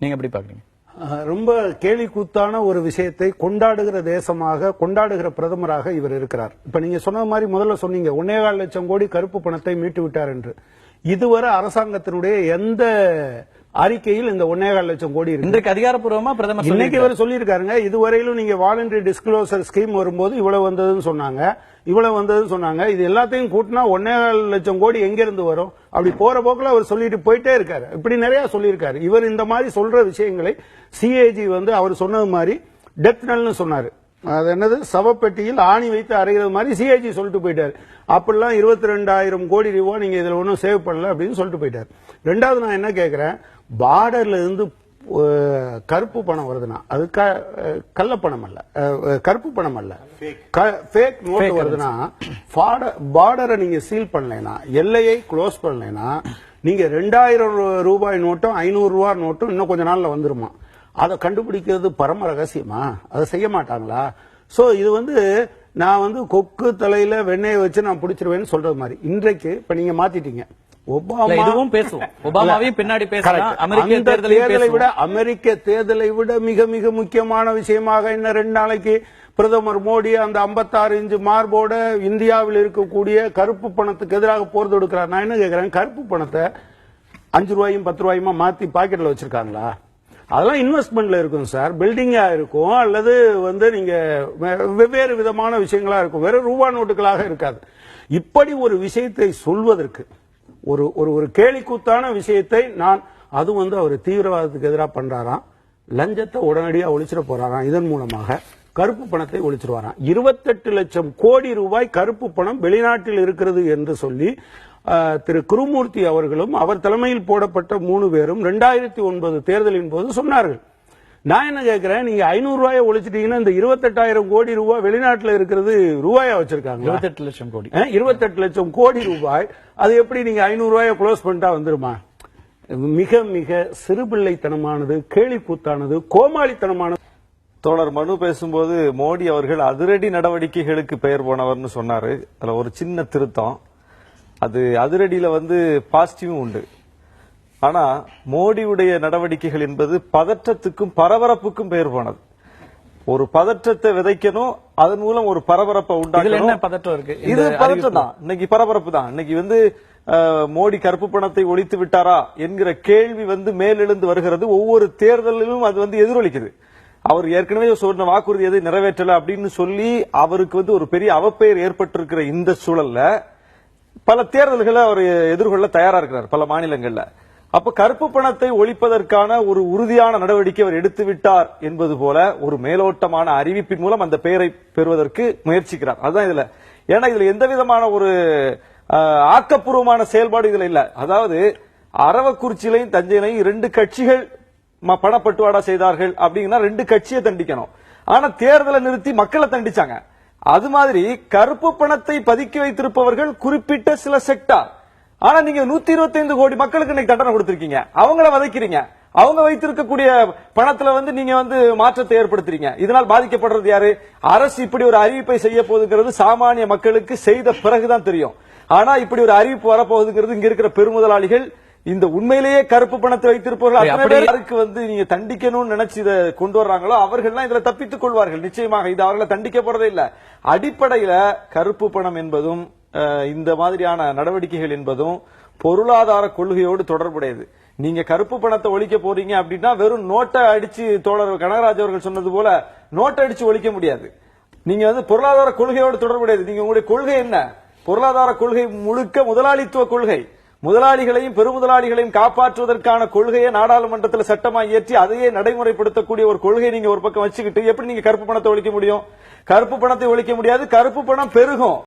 நீங்க எப்படி பாக்குறீங்க? ரொம்ப கேலிக்கூத்தான ஒரு விஷயத்தை கொண்டாடுகிற தேசமாக, கொண்டாடுகிற பிரதமராக இவர் இருக்கிறார். இப்ப நீங்க சொன்ன மாதிரி முதல்ல சொன்னீங்க 1.25 லட்சம் கோடி கருப்பு பணத்தை மீட்டு விட்டார் என்று. இதுவரை அரசாங்கத்தினுடைய எந்த அறிக்கையில் இந்த 1.25 லட்சம் கோடி இருக்கு? இன்றைக்கு அதிகாரப்பூர்வமா பிரதமர் இன்னைக்கு இவர் சொல்லியிருக்காருங்க. இதுவரையிலும் நீங்க வாலண்டரி டிஸ்க்ளோசர் ஸ்கீம் வரும்போது இவ்வளவு வந்ததுன்னு சொன்னாங்க, இவ்வளவு வந்ததுன்னு சொன்னாங்க. இது எல்லாத்தையும் கூட்டினா 1.25 லட்சம் கோடி எங்க இருந்து வரும்? அப்படி போற போக்குல அவர் சொல்லிட்டு போயிட்டே இருக்காரு. இப்படி நிறைய சொல்லியிருக்காரு. இவர் இந்த மாதிரி சொல்ற விஷயங்களை சிஏஜி அவர் சொன்னது மாதிரி டெத் நல்னு சொன்னாரு. அது என்னது, சவப்பெட்டியில் ஆணி வைத்து அறைகிறது மாதிரி சிஏஜி சொல்லிட்டு போயிட்டாரு. அப்படிலாம் 22,000 கோடி ரூபாய் நீங்க இதுல ஒன்றும் சேவ் பண்ணல அப்படின்னு சொல்லிட்டு போயிட்டாரு. ரெண்டாவது நான் என்ன கேட்கிறேன், பார்டர்ல இருந்து கருப்பு பணம் வருதுன்னா அது கள்ள பணம் அல்ல, கருப்பு பணம் அல்ல, ஃபேக் நோட் வருதுன்னா பார்டரை நீங்க சீல் பண்ணலைன்னா, எல்லையை க்ளோஸ் பண்ணலைன்னா, நீங்க 2,000 ரூபாய் நோட்டும் 500 ரூபாய் நோட்டும் இன்னும் கொஞ்ச நாள்ல வந்துருமா? அதை கண்டுபிடிக்கிறது பரம ரகசியமா? அதை செய்ய மாட்டாங்களா? சோ இது நான் கொக்கு தலையில வெண்ணெயை வச்சு நான் பிடிச்சிருவேன்னு சொல்றது மாதிரி இன்றைக்கு இப்ப நீங்க மாத்திட்டீங்க. இதுவும் பேசுவோம், ஒபாமாவையும் பின்னாடி பேசலாம். அமெரிக்க தேர்தலை விட மிக மிக முக்கியமான விஷயமாக இன்னும் 2 நாளைக்கு பிரதமர் மோடி அந்த 56 இன்ச் மார்போட இந்தியாவில் இருக்கக்கூடிய கருப்பு பணத்துக்கு எதிராக போர் தொடுக்கிறார். நான் என்ன கேட்கிறேன், கருப்பு பணத்தை 5 ரூபாயும் 10 ரூபாயுமா மாத்தி பாக்கெட்ல வச்சிருக்காங்களா? அதெல்லாம் இன்வெஸ்ட்மெண்ட்ல இருக்கும் சார், பில்டிங்கா இருக்கும், அல்லது நீங்க வெவ்வேறு விதமான விஷயங்களா இருக்கும், வெறும் ரூபா நோட்டுகளாக இருக்காது. இப்படி ஒரு விஷயத்தை சொல்வதற்கு ஒரு கேலிக்கூத்தான விஷயத்தை அது அவர் தீவிரவாதத்துக்கு எதிராக பண்றாராம், லஞ்சத்தை உடனடியாக ஒழிச்சிட போறாராம், இதன் மூலமாக கருப்பு பணத்தை ஒழிச்சிருவாராம். 28 லட்சம் கோடி ரூபாய் கருப்பு பணம் வெளிநாட்டில் இருக்கிறது என்று சொல்லி திரு குருமூர்த்தி அவர்களும் அவர் தலைமையில் போடப்பட்ட 3 பேரும் 2009 தேர்தலின் போது சொன்னார்கள். நான் என்ன கேட்கிறேன், நீங்க 500 ரூபாயை ஒழிச்சிட்டீங்கன்னா இந்த 28,000 கோடி ரூபாய் வெளிநாட்டில் இருக்கிறது ரூபாயா வச்சிருக்காங்க. 28 லட்சம் கோடி 28 லட்சம் கோடி ரூபாய். அது எப்படி நீங்க 500 ரூபாயை க்ளோஸ் பண்ணிட்டா வந்துருமா? மிக மிக சிறுபிள்ளைத்தனமானது, கேலிக்கூத்தானது, கோமாளித்தனமானது. தோழர் மனு பேசும்போது மோடி அவர்கள் அதிரடி நடவடிக்கைகளுக்கு பெயர் போனவர்னு சொன்னாரு. அதுல ஒரு சின்ன திருத்தம், அது அதிரடியில பாசிட்டிவும் உண்டு. ஆனா மோடியுடைய நடவடிக்கைகள் என்பது பதற்றத்துக்கும் பரபரப்புக்கும் பெயர் போனது. ஒரு பதற்றத்தை விதைக்கணும், அதன் மூலம் ஒரு பரபரப்பை உண்டாக்கணும். பதற்றம் இருக்கு, இது பதற்றம் தான். இன்னைக்கு பரபரப்பு தான். இன்னைக்கு மோடி கருப்பு பணத்தை ஒழித்து விட்டாரா என்கிற கேள்வி மேலெழுந்து வருகிறது. ஒவ்வொரு தேர்தலிலும் அது எதிரொலிக்குது. அவர் ஏற்கனவே சொன்ன வாக்குறுதி எதை நிறைவேற்றல அப்படின்னு சொல்லி அவருக்கு ஒரு பெரிய அவப்பெயர் ஏற்பட்டிருக்கிற இந்த சூழல்ல பல தேர்தல்களை அவர் எதிர்கொள்ள தயாரா இருக்கிறார் பல மாநிலங்கள்ல. அப்ப கருப்பு பணத்தை ஒழிப்பதற்கான ஒரு உறுதியான நடவடிக்கை அவர் எடுத்து விட்டார் என்பது போல ஒரு மேலோட்டமான அறிவிப்பின் மூலம் அந்த பெயரை பெறுவதற்கு முயற்சிக்கிறார். அதுதான் இதுல. ஏன்னா இதுல எந்த விதமான ஒரு ஆக்கப்பூர்வமான செயல்பாடு இதுல இல்ல. அதாவது அரவக்குறிச்சியிலையும் தஞ்சையிலையும் 2 கட்சிகள் பணப்பட்டுவாடா செய்தார்கள் அப்படின்னா 2 கட்சியை தண்டிக்கணும். ஆனா தேர்தலை நிறுத்தி மக்களை தண்டிச்சாங்க. அது மாதிரி கருப்பு பணத்தை பதுக்கி வைத்திருப்பவர்கள் குறிப்பிட்ட சில செக்டார். ஆனா நீங்க 125 கோடி மக்களுக்கு இன்னைக்கு தண்டனை கொடுத்திருக்கீங்க, அவங்கள வதைக்கிறீங்க. அவங்க வைத்திருக்கக்கூடிய பணத்துல நீங்க மாற்றத்தை ஏற்படுத்துறீங்க. இதனால் பாதிக்கப்படுறது யாரு? அரசு இப்படி ஒரு அறிவிப்பை செய்ய போகுதுங்கிறது சாமானிய மக்களுக்கு செய்த பிறகுதான் தெரியும். ஆனா இப்படி ஒரு அறிவிப்பு வரப்போகுதுங்கிறது இங்க இருக்கிற பெருமுதலாளிகள், இந்த உண்மையிலேயே கருப்பு பணத்தை வைத்திருப்பவர்கள் யாருக்கு நீங்க தண்டிக்கணும்னு நினைச்சு இதை கொண்டு வர்றாங்களோ அவர்கள் இதுல தப்பித்துக் கொள்வார்கள். நிச்சயமாக இது அவர்களை தண்டிக்க போறதே இல்ல. அடிப்படையில கருப்பு பணம் என்பதும் இந்த மாதிரியான நடவடிக்கைகள் என்பதும் பொருளாதார கொள்கையோடு தொடர்புடையது. நீங்க கருப்பு பணத்தை ஒழிக்க போறீங்க அப்படின்னா வெறும் நோட்டை அடிச்சு, தோழர் கனகராஜ் அவர்கள் சொன்னது போல நோட்டை அடிச்சு ஒழிக்க முடியாது. நீங்க பொருளாதார கொள்கையோடு தொடர்புடையது. நீங்க உங்களுடைய கொள்கை என்ன? பொருளாதார கொள்கை முழுக்க முதலாளித்துவ கொள்கை. முதலாளிகளையும் பெருமுதலாளிகளையும் காப்பாற்றுவதற்கான கொள்கையை நாடாளுமன்றத்தில் சட்டமா இயற்றி அதையே நடைமுறைப்படுத்தக்கூடிய ஒரு கொள்கை நீங்க ஒரு பக்கம் வச்சுக்கிட்டு எப்படி நீங்க கருப்பு பணத்தை ஒழிக்க முடியும்? கருப்பு பணத்தை ஒழிக்க முடியாது. கருப்பு பணம் பெருகும்.